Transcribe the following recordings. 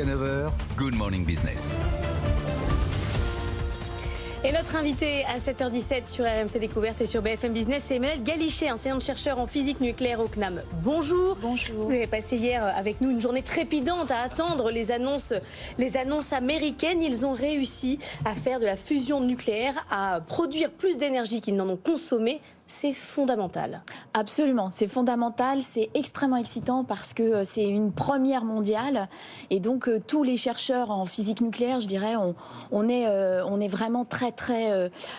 Jusqu'à 9h, Good Morning Business. Et notre invité à 7h17 sur RMC Découverte et sur BFM Business, c'est Emmanuelle Galichet, enseignante-chercheur en physique nucléaire au CNAM. Bonjour. Bonjour. Vous avez passé hier avec nous une journée trépidante à attendre les annonces américaines. Ils ont réussi à faire de la fusion nucléaire, à produire plus d'énergie qu'ils n'en ont consommé. C'est fondamental. Absolument, c'est fondamental, c'est extrêmement excitant parce que c'est une première mondiale et donc tous les chercheurs en physique nucléaire, je dirais, on est vraiment très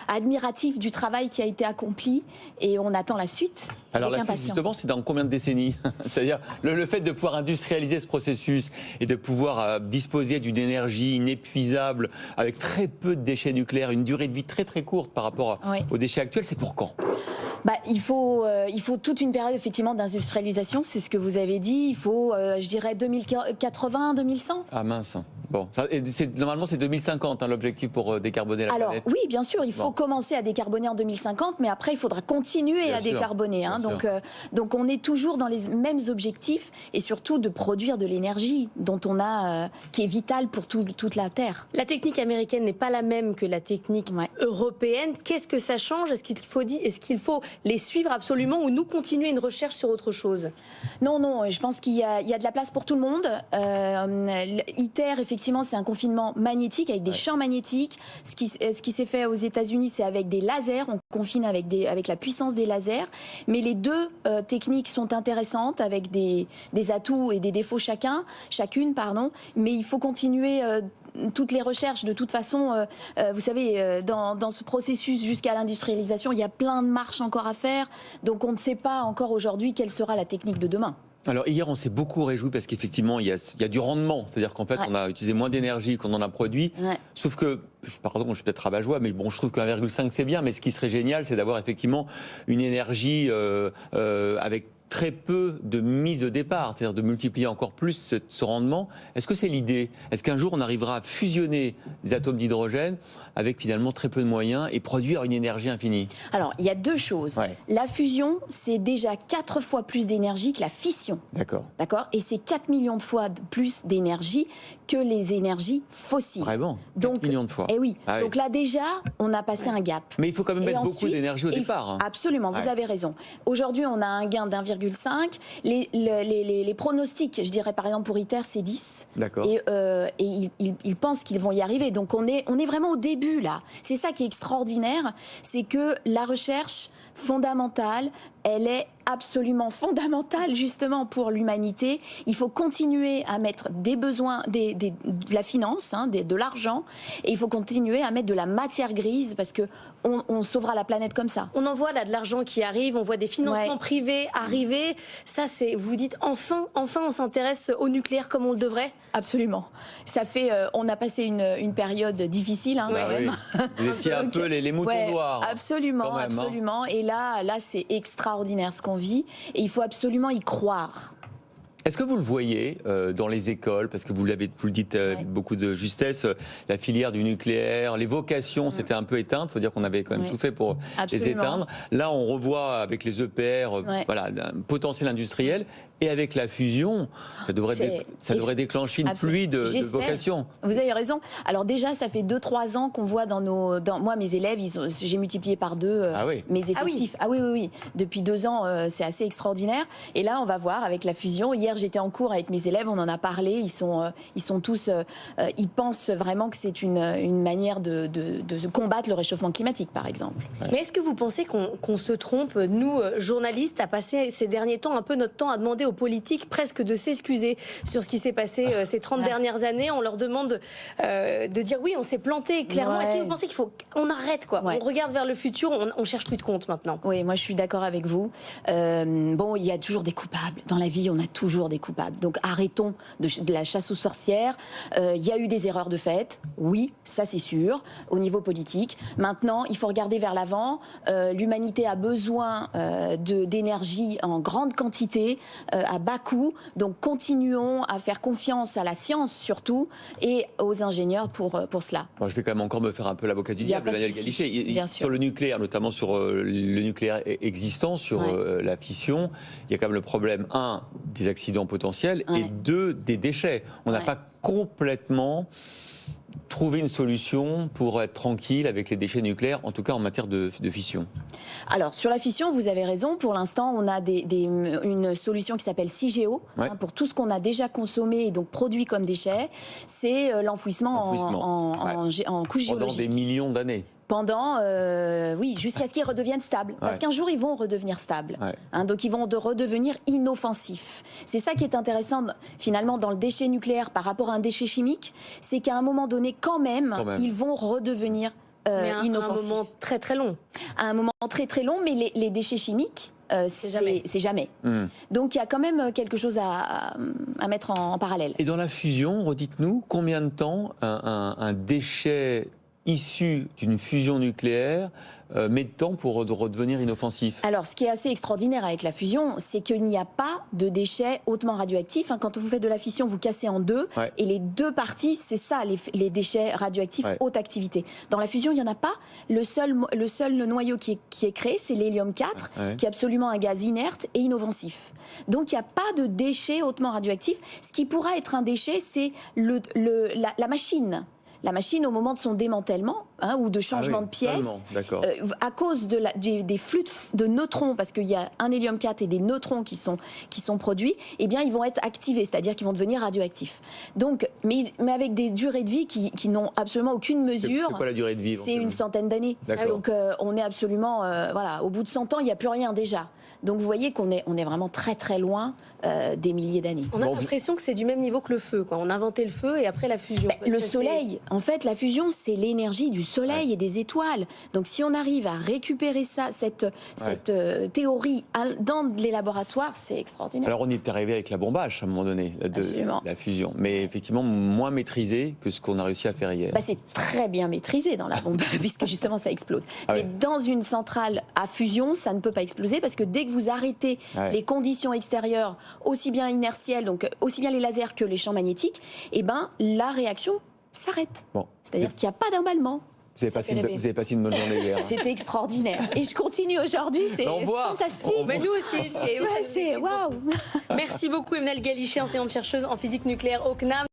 admiratifs du travail qui a été accompli et on attend la suite. Alors la suite, justement, c'est dans combien de décennies? C'est-à-dire le fait de pouvoir industrialiser ce processus et de pouvoir disposer d'une énergie inépuisable avec très peu de déchets nucléaires, une durée de vie très courte par rapport aux déchets actuels, c'est pour quand? Il faut toute une période effectivement d'industrialisation, c'est ce que vous avez dit. Il faut, je dirais, 2080, 2100. Ah mince. Bon, normalement c'est 2050 l'objectif pour décarboner la planète. Oui, bien sûr, il faut commencer à décarboner en 2050, mais après il faudra continuer à décarboner. Donc on est toujours dans les mêmes objectifs et surtout de produire de l'énergie dont on a, qui est vitale pour toute la Terre. La technique américaine n'est pas la même que la technique européenne. Qu'est-ce que ça change? Est-ce qu'il faut les suivre absolument ou nous continuer une recherche sur autre chose? Non, je pense qu'il y a de la place pour tout le monde. ITER, effectivement, c'est un confinement magnétique avec des champs magnétiques. Ce qui s'est fait aux États-Unis, c'est avec des lasers. On confine avec la puissance des lasers. Mais les deux techniques sont intéressantes avec des atouts et des défauts chacune. Mais il faut continuer toutes les recherches. De toute façon, vous savez, dans ce processus jusqu'à l'industrialisation, il y a plein de marches encore à faire. Donc on ne sait pas encore aujourd'hui quelle sera la technique de demain. Alors hier, on s'est beaucoup réjoui parce qu'effectivement, il y a du rendement. C'est-à-dire qu'en fait, on a utilisé moins d'énergie qu'on en a produit. Sauf que, pardon, je suis peut-être rabat-joie, mais bon, je trouve que 1,5 c'est bien. Mais ce qui serait génial, c'est d'avoir effectivement une énergie avec très peu de mise au départ, c'est-à-dire de multiplier encore plus ce rendement. Est-ce que c'est l'idée? Est-ce qu'un jour on arrivera à fusionner des atomes d'hydrogène avec finalement très peu de moyens et produire une énergie infinie? Alors, il y a deux choses. La fusion, c'est déjà 4 fois plus d'énergie que la fission. D'accord. Et c'est 4 millions de fois plus d'énergie que les énergies fossiles. Vraiment? 4 millions de fois. Eh oui. Donc là, déjà, on a passé un gap. Mais il faut quand même mettre beaucoup d'énergie au départ. Absolument, vous avez raison. Aujourd'hui, on a un gain d'1,5. Les pronostics, je dirais par exemple pour ITER, c'est 10. D'accord. Et ils pensent qu'ils vont y arriver. Donc on est vraiment au début là. C'est ça qui est extraordinaire, c'est que la recherche fondamentale, elle est absolument fondamentale justement pour l'humanité. Il faut continuer à mettre des besoins, de la finance, de l'argent, et il faut continuer à mettre de la matière grise parce que on sauvera la planète comme ça. On en voit là de l'argent qui arrive, on voit des financements privés arriver. Ça, c'est, vous dites enfin, on s'intéresse au nucléaire comme on le devrait. Absolument. Ça fait, on a passé une période difficile quand même. Vous étiez un peu les moutons noirs. Absolument, absolument. Et là, c'est extraordinaire ce qu'on vit, et il faut absolument y croire. Est-ce que vous le voyez dans les écoles, parce que vous le dites avec beaucoup de justesse, la filière du nucléaire, les vocations s'étaient un peu éteintes, il faut dire qu'on avait quand même tout fait pour les éteindre. Là, on revoit avec les EPR un potentiel industriel, et avec la fusion, ça devrait déclencher une pluie de vocations. Vous avez raison. Alors déjà, ça fait 2-3 ans qu'on voit moi, mes élèves, j'ai multiplié par 2 mes effectifs. Oui. Depuis 2 ans, c'est assez extraordinaire. Et là, on va voir avec la fusion. Hier, j'étais en cours avec mes élèves, on en a parlé. Ils sont tous, ils pensent vraiment que c'est une manière de combattre le réchauffement climatique, par exemple. Mais est-ce que vous pensez qu'on se trompe, nous, journalistes, à passer ces derniers temps un peu notre temps à demander aux politiques presque de s'excuser sur ce qui s'est passé ces 30 dernières années? On leur demande de dire oui, on s'est planté, clairement. Est-ce que vous pensez qu'il faut qu'on arrête, quoi? On regarde vers le futur, on cherche plus de compte maintenant. Oui, moi je suis d'accord avec vous. Bon, il y a toujours des coupables. Dans la vie, on a toujours des coupables. Donc arrêtons de la chasse aux sorcières. Il y a eu des erreurs de fait, oui, ça c'est sûr, au niveau politique. Maintenant, il faut regarder vers l'avant. L'humanité a besoin d'énergie en grande quantité, à bas coût. Donc continuons à faire confiance à la science surtout et aux ingénieurs pour cela. Bon, je vais quand même encore me faire un peu l'avocat du diable, Emmanuelle Galichet. Sur le nucléaire, notamment sur le nucléaire existant, sur la fission, il y a quand même le problème, 1, des accidents potentiels et 2, des déchets. On n'a pas complètement trouver une solution pour être tranquille avec les déchets nucléaires, en tout cas en matière de fission? Alors, sur la fission, vous avez raison. Pour l'instant, on a une solution qui s'appelle CIGEO, pour tout ce qu'on a déjà consommé et donc produit comme déchets. C'est l'enfouissement en couche géologique. Pendant des millions d'années. Oui, jusqu'à ce qu'ils redeviennent stables. Parce qu'un jour, ils vont redevenir stables. Donc, ils vont redevenir inoffensifs. C'est ça qui est intéressant, finalement, dans le déchet nucléaire par rapport à un déchet chimique, c'est qu'à un moment donné, quand même, ils vont redevenir inoffensifs. À un moment très très long. À un moment très très long, mais les déchets chimiques, c'est jamais. Donc, il y a quand même quelque chose à mettre en parallèle. Et dans la fusion, redites-nous, combien de temps un déchet issu d'une fusion nucléaire met de temps pour redevenir inoffensif? Alors, ce qui est assez extraordinaire avec la fusion, c'est qu'il n'y a pas de déchets hautement radioactifs. Quand vous faites de la fission, vous cassez en deux. Et les deux parties, c'est ça, les déchets radioactifs haute activité. Dans la fusion, il n'y en a pas. Le seul noyau qui est créé, c'est l'hélium 4, qui est absolument un gaz inerte et inoffensif. Donc, il n'y a pas de déchets hautement radioactifs. Ce qui pourra être un déchet, c'est la machine. La machine, au moment de son démantèlement ou de changement de pièces, à cause des flux de neutrons, parce qu'il y a un hélium 4 et des neutrons qui sont produits, eh bien, ils vont être activés, c'est-à-dire qu'ils vont devenir radioactifs. Donc, mais avec des durées de vie qui n'ont absolument aucune mesure. C'est quoi la durée de vie? C'est une centaine d'années. Donc, on est absolument... au bout de 100 ans, il n'y a plus rien déjà. Donc vous voyez qu'on est vraiment très très loin des milliers d'années. On a l'impression que c'est du même niveau que le feu, quoi. On a inventé le feu et après la fusion. Le soleil, en fait, la fusion, c'est l'énergie du soleil et des étoiles. Donc si on arrive à récupérer cette théorie dans les laboratoires, c'est extraordinaire. Alors on est arrivé avec la bombe H à un moment donné, la fusion, mais effectivement moins maîtrisé que ce qu'on a réussi à faire hier. C'est très bien maîtrisé dans la bombe, puisque justement ça explose. Mais dans une centrale à fusion, ça ne peut pas exploser, parce que dès que vous arrêtez les conditions extérieures, aussi bien inertielles, donc aussi bien les lasers que les champs magnétiques, la réaction s'arrête. C'est-à-dire qu'il n'y a pas d'emballement. Vous avez passé une bonne journée hier. C'était extraordinaire. Et je continue aujourd'hui, c'est fantastique. Mais nous aussi, c'est waouh. Merci beaucoup Emmanuelle Galichet, enseignante chercheuse en physique nucléaire au CNAM.